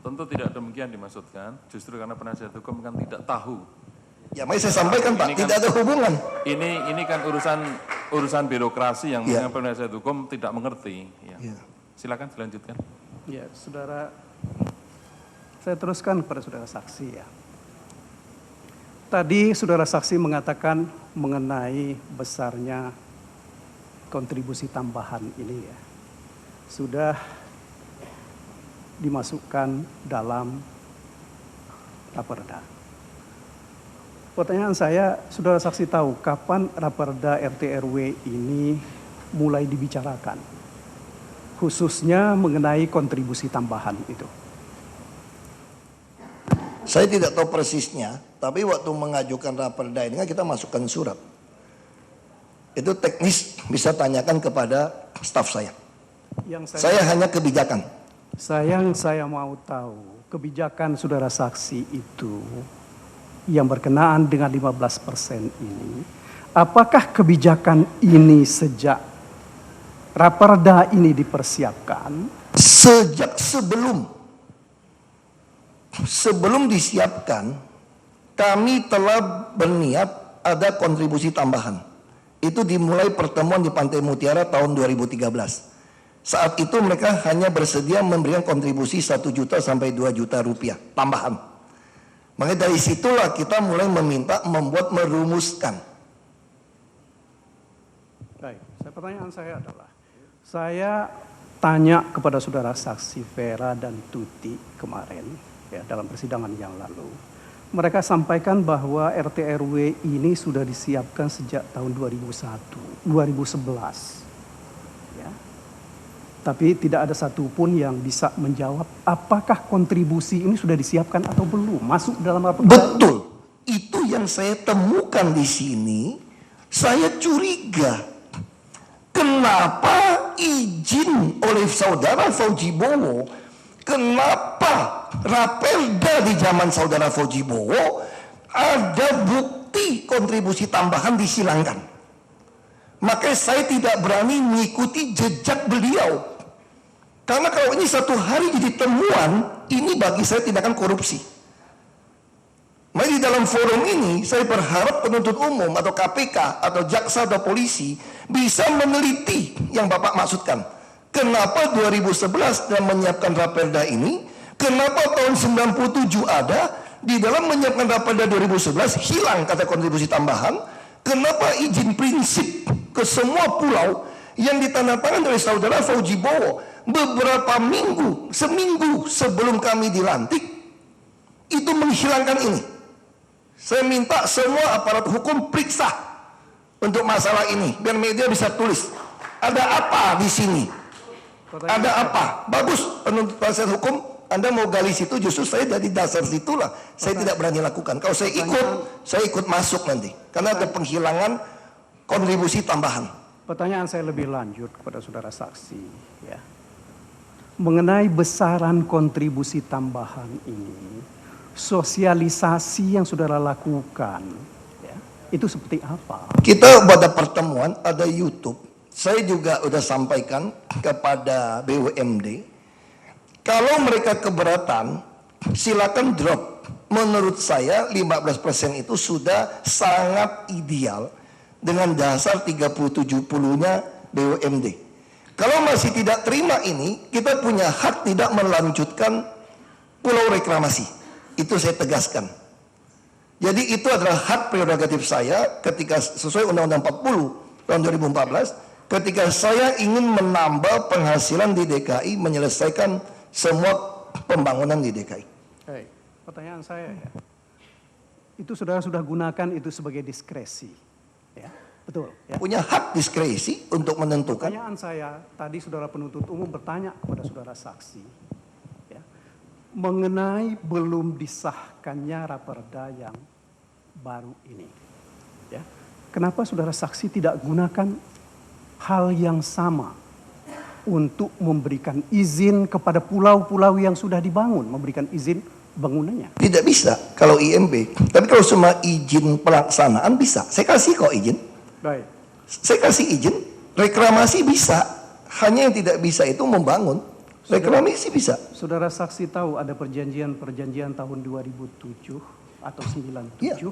tentu tidak demikian dimaksudkan, justru karena penasihat hukum kan tidak tahu. Ya, makanya saya sampaikan Pak, tidak ada hubungan. Ini kan urusan birokrasi yang penasihat hukum tidak mengerti. Ya. Silakan dilanjutkan. Ya, saudara, saya teruskan kepada saudara saksi ya. Tadi saudara saksi mengatakan mengenai besarnya kontribusi tambahan ini ya, sudah dimasukkan dalam raperda. Pertanyaan saya, saudara saksi tahu kapan raperda RT/RW ini mulai dibicarakan, khususnya mengenai kontribusi tambahan itu? Saya tidak tahu persisnya, tapi waktu mengajukan raperda ini kan kita masukkan surat. Itu teknis, bisa tanyakan kepada staf saya. Saya hanya kebijakan. Yang saya mau tahu, kebijakan saudara saksi itu yang berkenaan dengan 15% ini, apakah kebijakan ini sejak raperda ini dipersiapkan? Sejak sebelum disiapkan, kami telah berniat ada kontribusi tambahan. Itu dimulai pertemuan di Pantai Mutiara tahun 2013. Saat itu mereka hanya bersedia memberikan kontribusi 1 juta sampai 2 juta rupiah tambahan. Makanya dari situlah kita mulai merumuskan. Baik, pertanyaan saya adalah, saya tanya kepada saudara saksi Vera dan Tuti kemarin, ya, dalam persidangan yang lalu. Mereka sampaikan bahwa RT/RW ini sudah disiapkan sejak tahun 2011. Ya. Tapi tidak ada satupun yang bisa menjawab apakah kontribusi ini sudah disiapkan atau belum masuk dalam raperda. Betul, itu yang saya temukan di sini. Saya curiga, kenapa izin oleh saudara Fauji Bowo, kenapa raperda di zaman saudara Fauji Bowo ada bukti kontribusi tambahan disilangkan. Makanya saya tidak berani mengikuti jejak beliau. Karena kalau ini satu hari jadi temuan, ini bagi saya tindakan korupsi. Maka di dalam forum ini saya berharap penuntut umum atau KPK atau jaksa atau polisi bisa meneliti yang Bapak maksudkan. Kenapa 2011 dalam menyiapkan raperda ini, kenapa tahun 97 ada, di dalam menyiapkan raperda 2011 hilang kata kontribusi tambahan, kenapa izin prinsip ke semua pulau yang ditandatangani oleh saudara Fauji Bowo beberapa seminggu sebelum kami dilantik, itu menghilangkan ini. Saya minta semua aparat hukum periksa untuk masalah ini, biar media bisa tulis ada apa di sini. Ada apa? Bagus penuntut penasihat hukum, Anda mau gali situ, justru saya dari dasar situlah saya tidak berani lakukan. Kalau saya ikut masuk nanti, karena ada penghilangan kontribusi tambahan. Pertanyaan saya lebih lanjut kepada saudara saksi, ya, mengenai besaran kontribusi tambahan ini, sosialisasi yang saudara lakukan, ya, itu seperti apa? Kita pada pertemuan ada YouTube. Saya juga sudah sampaikan kepada BUMD, kalau mereka keberatan, silakan drop. Menurut saya 15% itu sudah sangat ideal dengan dasar 30-70-nya BUMD. Kalau masih tidak terima ini, kita punya hak tidak melanjutkan pulau reklamasi. Itu saya tegaskan. Jadi itu adalah hak prerogatif saya ketika sesuai Undang-Undang 40 tahun 2014, ketika saya ingin menambah penghasilan di DKI, menyelesaikan semua pembangunan di DKI. Hey, pertanyaan saya ya, itu saudara sudah gunakan itu sebagai diskresi, ya, betul? Ya? Punya hak diskresi untuk menentukan. Pertanyaan saya, tadi saudara penuntut umum bertanya kepada saudara saksi, ya, mengenai belum disahkannya raperda yang baru ini, ya, kenapa saudara saksi tidak gunakan hal yang sama untuk memberikan izin kepada pulau-pulau yang sudah dibangun, memberikan izin bangunannya? Tidak bisa kalau IMB, tapi kalau semua izin pelaksanaan bisa. Saya kasih kok izin. Baik. Saya kasih izin, reklamasi bisa. Hanya yang tidak bisa itu membangun. Reklamasi sih bisa. Saudara saksi tahu ada perjanjian tahun 2007 atau 97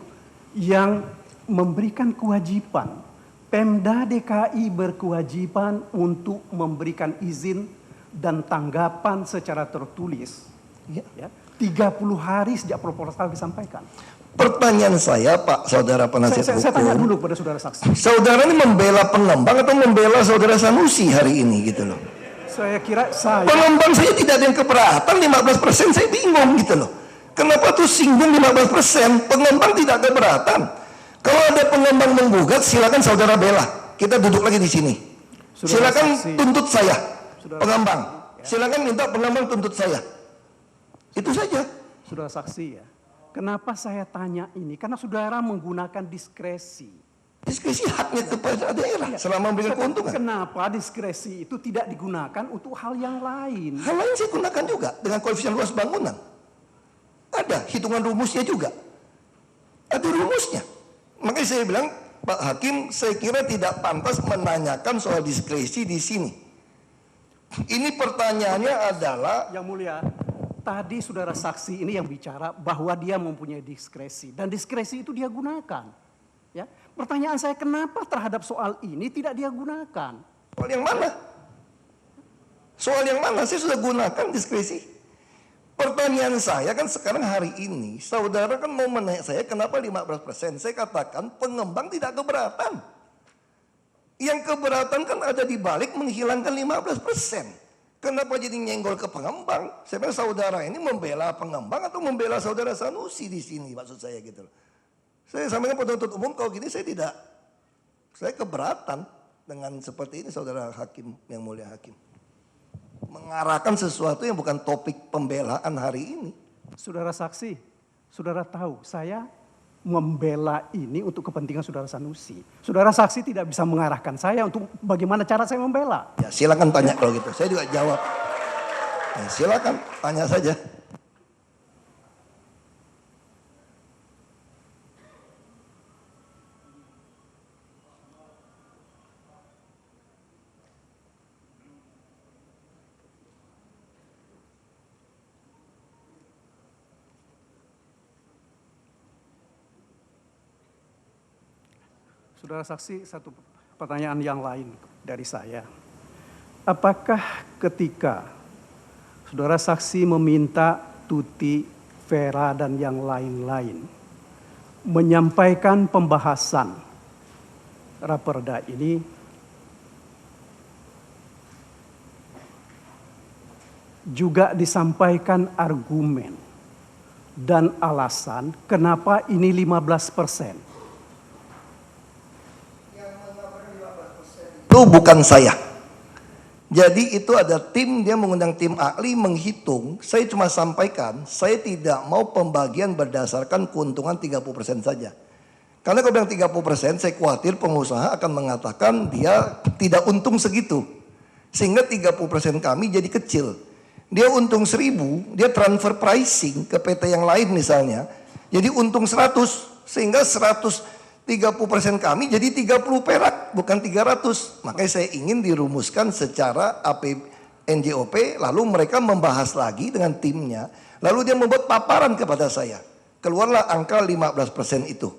yang memberikan kewajiban, Pemda DKI berkewajiban untuk memberikan izin dan tanggapan secara tertulis. Ya, 30 hari sejak proposal disampaikan. Pertanyaan saya, Pak Saudara Penasihat Hukum. Saya tanya dulu pada saudara saksi. Saudara ini membela pengembang atau membela Saudara Sanusi hari ini gitu loh? Saya kira saya... Pengembang saya tidak ada yang keberatan 15%, saya bingung gitu loh. Kenapa tuh singgung 15%? Pengembang tidak keberatan. Kalau ada pengembang menggugat, silakan saudara bela. Kita duduk lagi di sini. Silakan tuntut saya, pengembang. Silakan minta pengembang tuntut saya. Itu saja. Saudara saksi ya. Kenapa saya tanya ini? Karena saudara menggunakan diskresi. Diskresi haknya kepada daerah selama memberikan keuntungan. Kenapa diskresi itu tidak digunakan untuk hal yang lain? Hal lain saya gunakan juga dengan koefisien luas bangunan. Ada hitungan rumusnya juga. Ada rumusnya. Makanya saya bilang, Pak Hakim, saya kira tidak pantas menanyakan soal diskresi di sini. Ini pertanyaannya adalah... Yang mulia, tadi saudara saksi ini yang bicara bahwa dia mempunyai diskresi. Dan diskresi itu dia gunakan. Ya. Pertanyaan saya, kenapa terhadap soal ini tidak dia gunakan? Soal yang mana? Soal yang mana? Saya sudah gunakan diskresi. Pertanyaan saya kan sekarang hari ini, saudara kan mau menanya saya kenapa 15%. Saya katakan pengembang tidak keberatan. Yang keberatan kan ada di balik menghilangkan 15%. Kenapa jadi nyenggol ke pengembang? Saya bilang saudara ini membela pengembang atau membela saudara Sanusi di sini, maksud saya gitu. Saya sampaikan penuntut umum kalau gini saya keberatan dengan seperti ini saudara hakim, yang mulia hakim. Mengarahkan sesuatu yang bukan topik pembelaan hari ini. Saudara saksi, saudara tahu saya membela ini untuk kepentingan saudara Sanusi. Saudara saksi tidak bisa mengarahkan saya untuk bagaimana cara saya membela. Ya silakan tanya kalau gitu, saya juga jawab. Ya, silakan tanya saja. Saudara saksi, satu pertanyaan yang lain dari saya. Apakah ketika saudara saksi meminta Tuti, Vera, dan yang lain-lain menyampaikan pembahasan raperda ini, juga disampaikan argumen dan alasan kenapa ini 15%? Itu bukan saya. Jadi itu ada tim, dia mengundang tim ahli menghitung. Saya cuma sampaikan, saya tidak mau pembagian berdasarkan keuntungan 30% saja. Karena kalau bilang 30%, saya khawatir pengusaha akan mengatakan dia tidak untung segitu. Sehingga 30% kami jadi kecil. Dia untung 1.000, dia transfer pricing ke PT yang lain misalnya. Jadi untung 100, sehingga 30% kami jadi 30 perak, bukan 300. Makanya saya ingin dirumuskan secara NJOP, lalu mereka membahas lagi dengan timnya. Lalu dia membuat paparan kepada saya. Keluarlah angka 15% itu.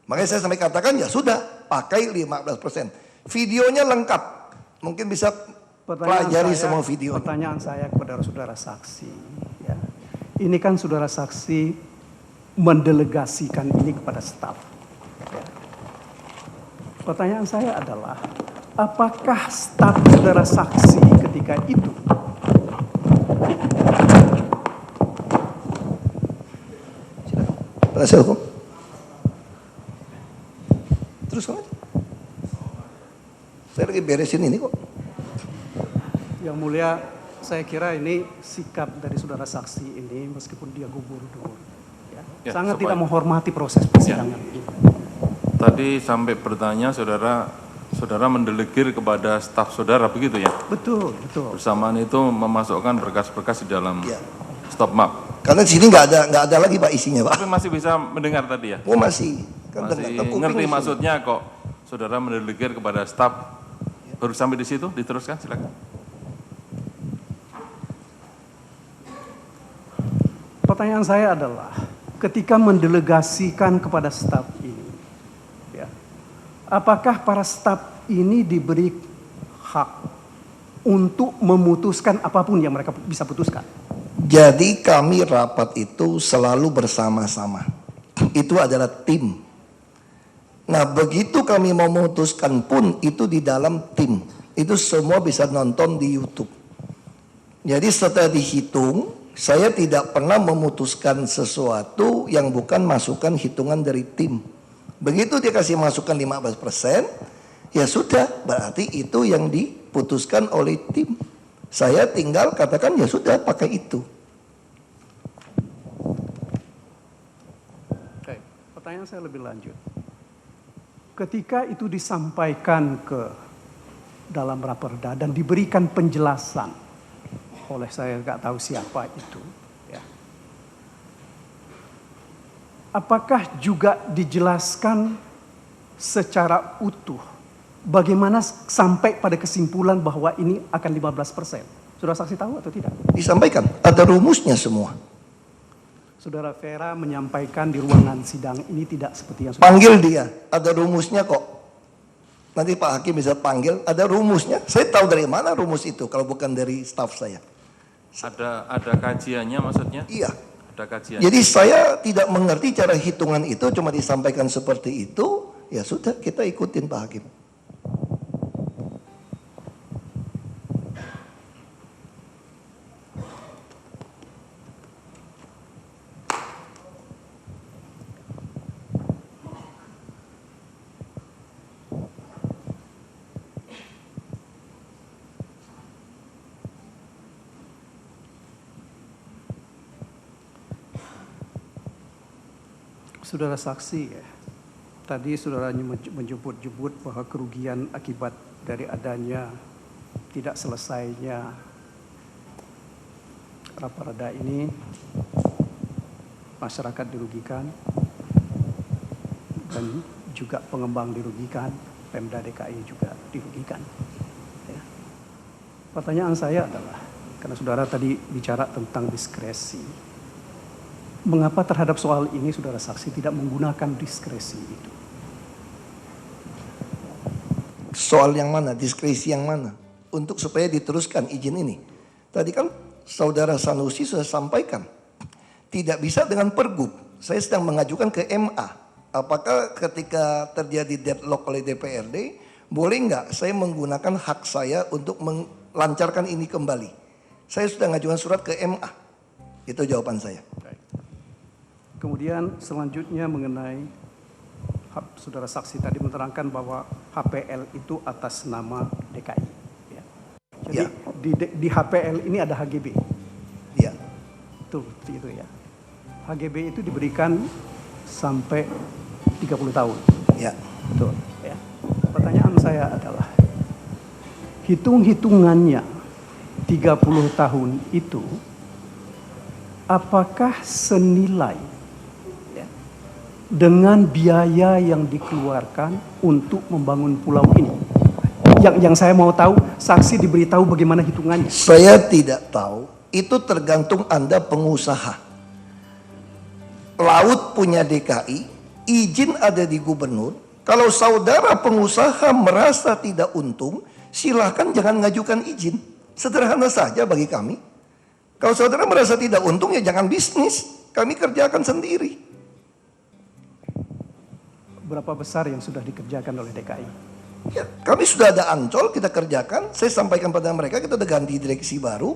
Makanya saya sampai katakan, ya sudah, pakai 15%. Videonya lengkap. Mungkin bisa pelajari semua video. Pertanyaan saya kepada saudara saksi. Ya. Ini kan saudara saksi mendelegasikan ini kepada staf. Pertanyaan saya adalah, apakah staf saudara saksi ketika itu penasihat hukum? Terus aja. Saya lagi beresin ini kok. Yang mulia, saya kira ini sikap dari saudara saksi ini meskipun dia gubernur, ya, sangat tidak menghormati proses persidangan ini. Tadi sampai bertanya saudara mendelegir kepada staf saudara begitu ya? Betul, betul. Bersamaan itu memasukkan berkas-berkas di dalam stop map. Karena di sini nggak ada lagi Pak isinya Pak. Tapi masih bisa mendengar tadi ya? Oh masih. Kan masih ngerti maksudnya kok saudara mendelegir kepada staf. Baru sampai di situ, diteruskan silakan. pertanyaan saya adalah, ketika mendelegasikan kepada staf ini, ya, apakah para staf ini diberi hak untuk memutuskan apapun yang mereka bisa putuskan? Jadi kami rapat itu selalu bersama-sama. Itu adalah tim. Nah, begitu kami mau memutuskan pun itu di dalam tim. Itu semua bisa nonton di YouTube. Jadi setelah dihitung, saya tidak pernah memutuskan sesuatu yang bukan masukan hitungan dari tim. Begitu dia kasih masukan 15%, ya sudah, berarti itu yang diputuskan oleh tim. Saya tinggal katakan ya sudah, pakai itu. Oke, pertanyaan saya lebih lanjut. Ketika itu disampaikan ke dalam raperda dan diberikan penjelasan oleh saya nggak tahu siapa itu, ya. Apakah juga dijelaskan secara utuh bagaimana sampai pada kesimpulan bahwa ini akan 15%? Saudara saksi tahu atau tidak? Disampaikan, ada rumusnya semua. Saudara Vera menyampaikan di ruangan sidang ini tidak seperti yang saudara. Panggil dia, ada rumusnya kok. Nanti Pak Hakim bisa panggil, ada rumusnya. Saya tahu dari mana rumus itu kalau bukan dari staf saya. Ada kajiannya maksudnya? Iya. Ada kajian. Jadi saya tidak mengerti cara hitungan itu, cuma disampaikan seperti itu, ya sudah kita ikutin Pak Hakim. Saudara saksi, ya, tadi saudara menyebut-nyebut bahwa kerugian akibat dari adanya tidak selesainya raperda ini, masyarakat dirugikan dan juga pengembang dirugikan, Pemda DKI juga dirugikan. Ya. Pertanyaan saya adalah, karena saudara tadi bicara tentang diskresi, mengapa terhadap soal ini saudara saksi tidak menggunakan diskresi itu? Soal yang mana, diskresi yang mana? Untuk supaya diteruskan izin ini. Tadi kan saudara Sanusi sudah sampaikan, tidak bisa dengan pergub. Saya sedang mengajukan ke MA. Apakah ketika terjadi deadlock oleh DPRD, boleh nggak saya menggunakan hak saya untuk melancarkan ini kembali? Saya sudah mengajukan surat ke MA. Itu jawaban saya. Kemudian selanjutnya mengenai saudara saksi tadi menerangkan bahwa HPL itu atas nama DKI. Ya. Jadi ya. Di HPL ini ada HGB. Ya. Itu ya. HGB itu diberikan sampai 30 tahun. Ya. Betul. Ya. Pertanyaan saya adalah, hitung-hitungannya 30 tahun itu apakah senilai dengan biaya yang dikeluarkan untuk membangun pulau ini? Yang saya mau tahu, saksi diberitahu bagaimana hitungannya. Saya tidak tahu, itu tergantung Anda pengusaha. Laut punya DKI, izin ada di gubernur. Kalau saudara pengusaha merasa tidak untung, silahkan jangan ngajukan izin. Sederhana saja bagi kami. Kalau saudara merasa tidak untung, ya jangan bisnis. Kami kerjakan sendiri. Berapa besar yang sudah dikerjakan oleh DKI? Ya, kami sudah ada Ancol, kita kerjakan. Saya sampaikan pada mereka, kita udah ganti direksi baru.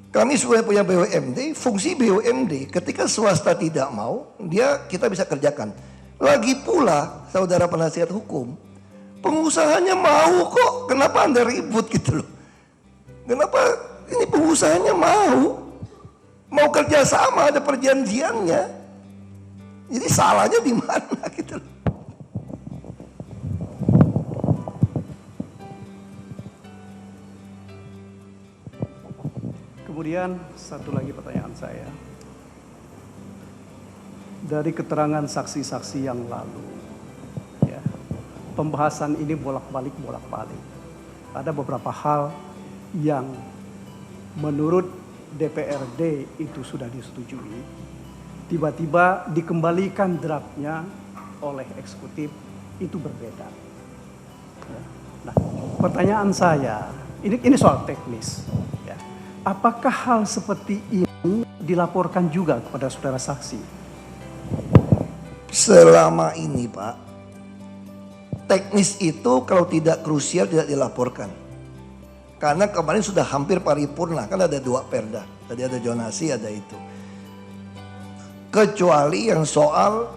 Kami sudah punya BUMD, fungsi BUMD ketika swasta tidak mau, kita bisa kerjakan. Lagi pula, saudara penasihat hukum, pengusahanya mau kok, kenapa Anda ribut gitu loh? Kenapa ini pengusahanya mau kerja sama, ada perjanjiannya. Jadi salahnya di mana gitu loh. Kemudian satu lagi pertanyaan saya. Dari keterangan saksi-saksi yang lalu, ya, pembahasan ini bolak-balik. Ada beberapa hal yang menurut DPRD itu sudah disetujui, tiba-tiba dikembalikan draftnya oleh eksekutif, itu berbeda. Nah, pertanyaan saya, ini soal teknis. Ya. Apakah hal seperti ini dilaporkan juga kepada saudara saksi? Selama ini Pak, teknis itu kalau tidak krusial tidak dilaporkan. Karena kemarin sudah hampir paripurna, kan ada 2 perda. Tadi ada zonasi, ada itu. Kecuali yang soal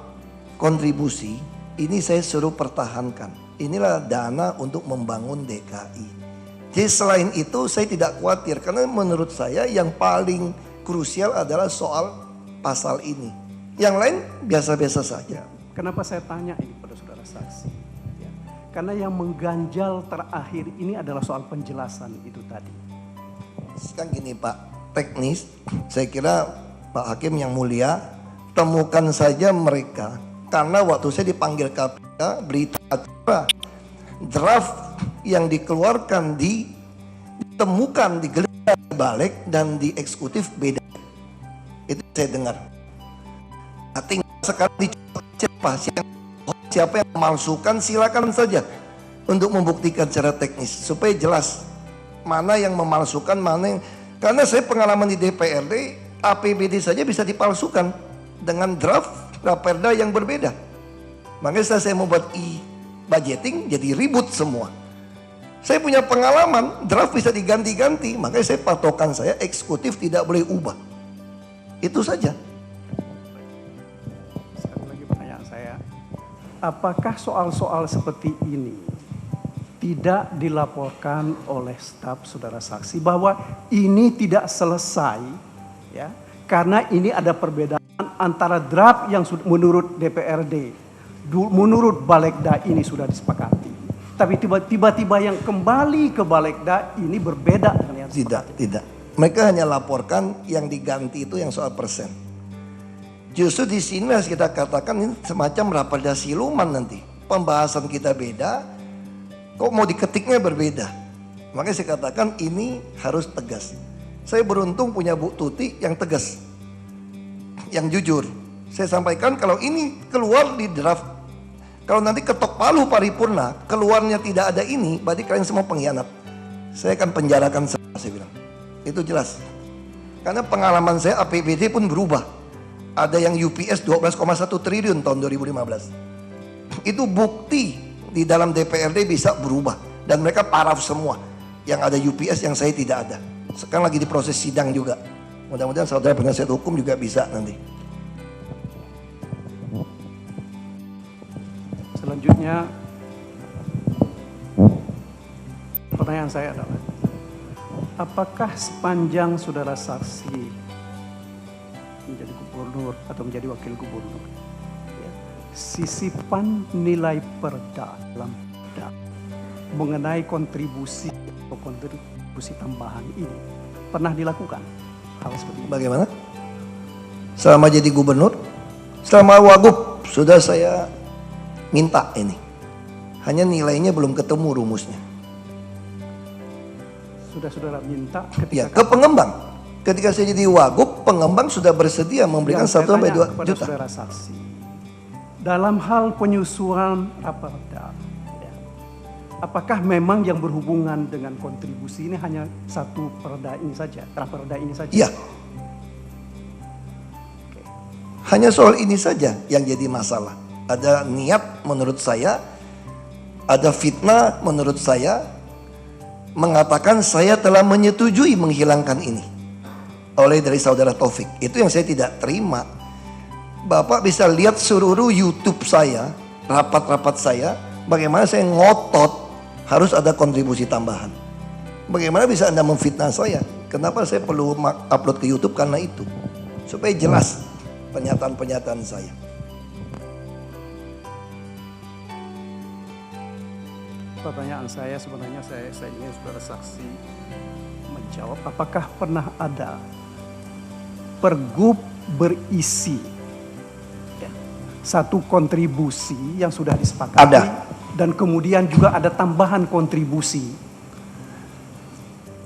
kontribusi, ini saya suruh pertahankan. Inilah dana untuk membangun DKI. Jadi selain itu saya tidak khawatir. Karena menurut saya yang paling krusial adalah soal pasal ini. Yang lain biasa-biasa saja. Kenapa saya tanya ini pada saudara saksi? Ya. Karena yang mengganjal terakhir ini adalah soal penjelasan itu tadi. Sekarang gini Pak, teknis saya kira Pak Hakim yang mulia temukan saja mereka. Karena waktu saya dipanggil KPK, berita acara draft yang dikeluarkan ditemukan di balik dan di eksekutif beda. Itu saya dengar. Tinggal sekarang dicoba siapa yang memalsukan, silakan saja untuk membuktikan secara teknis supaya jelas mana yang memalsukan, mana yang, karena saya pengalaman di DPRD APBD saja bisa dipalsukan dengan draft raperda yang berbeda. Makanya saya mau buat budgeting jadi ribut semua. Saya punya pengalaman draft bisa diganti-ganti, makanya saya patokan saya eksekutif tidak boleh ubah. Itu saja. Sekali lagi pertanyaan saya, apakah soal-soal seperti ini tidak dilaporkan oleh staf saudara saksi bahwa ini tidak selesai, ya, karena ini ada perbedaan antara draft yang menurut DPRD, menurut Balegda ini sudah disepakati, tapi tiba-tiba yang kembali ke Balegda ini berbeda dengan yang disepakati. Tidak. Mereka hanya laporkan yang diganti itu yang soal persen. Justru di sini harus kita katakan ini semacam raperda siluman nanti. Pembahasan kita beda, kok mau diketiknya berbeda. Makanya saya katakan ini harus tegas. Saya beruntung punya Bu Tuti yang tegas, yang jujur. Saya sampaikan kalau ini keluar di draft, kalau nanti ketok palu paripurna, keluarnya tidak ada ini, berarti kalian semua pengkhianat. Saya akan penjarakan semua, saya bilang. Itu jelas. Karena pengalaman saya APBD pun berubah. Ada yang UPS 12,1 triliun tahun 2015. Itu bukti di dalam DPRD bisa berubah. Dan mereka paraf semua. Yang ada UPS yang saya tidak ada. Sekarang lagi di proses sidang juga. Mudah-mudahan saudara penasihat hukum juga bisa nanti. Selanjutnya, pertanyaan saya adalah, apakah sepanjang saudara saksi menjadi gubernur atau menjadi wakil gubernur, ya, sisipan nilai perda dalam perda mengenai kontribusi atau kontribusi tambahan ini pernah dilakukan hal seperti ini? Bagaimana? Selama jadi gubernur, selama wagub sudah saya minta ini. Hanya nilainya belum ketemu rumusnya. Sudah saudara minta ketika Ya, ke pengembang. Ketika saya jadi wagub, pengembang sudah bersedia memberikan 1-2 juta. Saudara saksi, dalam hal penyusunan raperda, ya, apakah memang yang berhubungan dengan kontribusi ini hanya satu perda ini saja, raperda ini saja? Iya. Hanya soal ini saja yang jadi masalah. Ada niat menurut saya, ada fitnah menurut saya, mengatakan saya telah menyetujui menghilangkan ini oleh dari saudara Taufik. Itu yang saya tidak terima. Bapak bisa lihat seluruh YouTube saya, rapat-rapat saya, bagaimana saya ngotot harus ada kontribusi tambahan. Bagaimana bisa Anda memfitnah saya? Kenapa saya perlu upload ke YouTube? Karena itu, supaya jelas pernyataan-pernyataan saya. Pertanyaan saya sebenarnya saya ingin saudara saksi menjawab, apakah pernah ada pergub berisi, ya, satu kontribusi yang sudah disepakati? Ada. Dan kemudian juga ada tambahan kontribusi.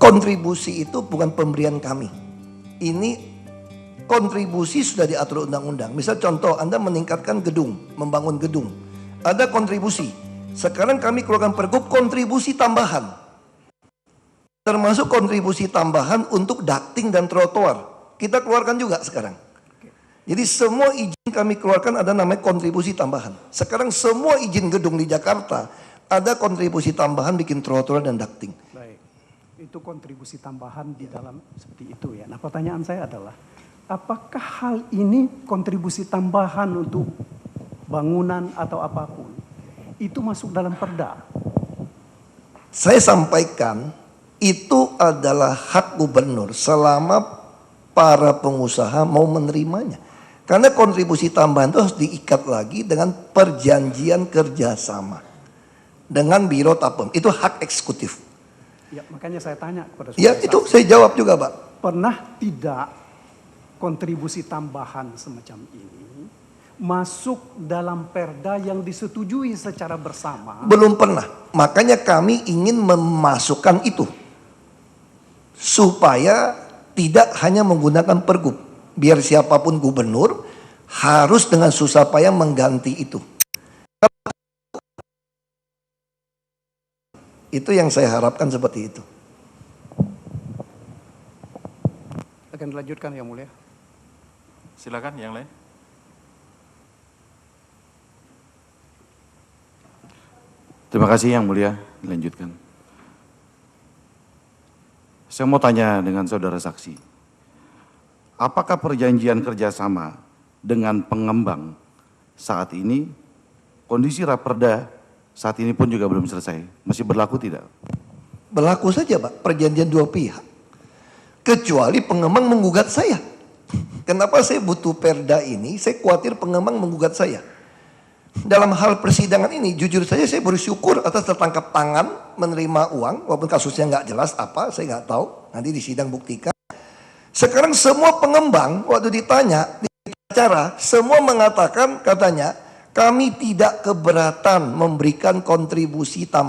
Kontribusi itu bukan pemberian kami. ini kontribusi sudah diatur undang-undang. Misal contoh, Anda meningkatkan gedung, membangun gedung, ada kontribusi. Sekarang kami keluarkan pergub kontribusi tambahan, termasuk kontribusi tambahan untuk ducting dan trotoar. Kita keluarkan juga sekarang. Jadi semua izin kami keluarkan ada namanya kontribusi tambahan. Sekarang semua izin gedung di Jakarta ada kontribusi tambahan bikin trotoar dan ducting. Baik, itu kontribusi tambahan di dalam seperti itu ya. Nah pertanyaan saya adalah, apakah hal ini kontribusi tambahan untuk bangunan atau apapun, itu masuk dalam perda? Saya sampaikan itu adalah hak gubernur selama para pengusaha mau menerimanya. Karena kontribusi tambahan itu harus diikat lagi dengan perjanjian kerjasama dengan Biro Tapem. Itu hak eksekutif. Ya, makanya saya tanya kepada Ya, saudara itu saksi, saya jawab juga, Pak. pernah tidak kontribusi tambahan semacam ini masuk dalam perda yang disetujui secara bersama? Belum pernah. Makanya kami ingin memasukkan itu. Supaya tidak hanya menggunakan pergub. Biar siapapun gubernur harus dengan susah payah mengganti itu. Itu yang saya harapkan seperti itu. Akan dilanjutkan yang mulia. Silakan yang lain. Terima kasih yang mulia, dilanjutkan. Saya mau tanya dengan saudara saksi. Apakah perjanjian kerjasama dengan pengembang saat ini, kondisi raperda saat ini pun juga belum selesai, masih berlaku tidak? Berlaku saja, Pak, perjanjian dua pihak. Kecuali pengembang menggugat saya. Kenapa saya butuh perda ini? Saya khawatir pengembang menggugat saya. Dalam hal persidangan ini, jujur saja saya bersyukur atas tertangkap tangan menerima uang, walaupun kasusnya nggak jelas apa, saya nggak tahu. Nanti di sidang buktikan. Sekarang semua pengembang waktu ditanya di acara, semua mengatakan katanya kami tidak keberatan memberikan kontribusi tambahan.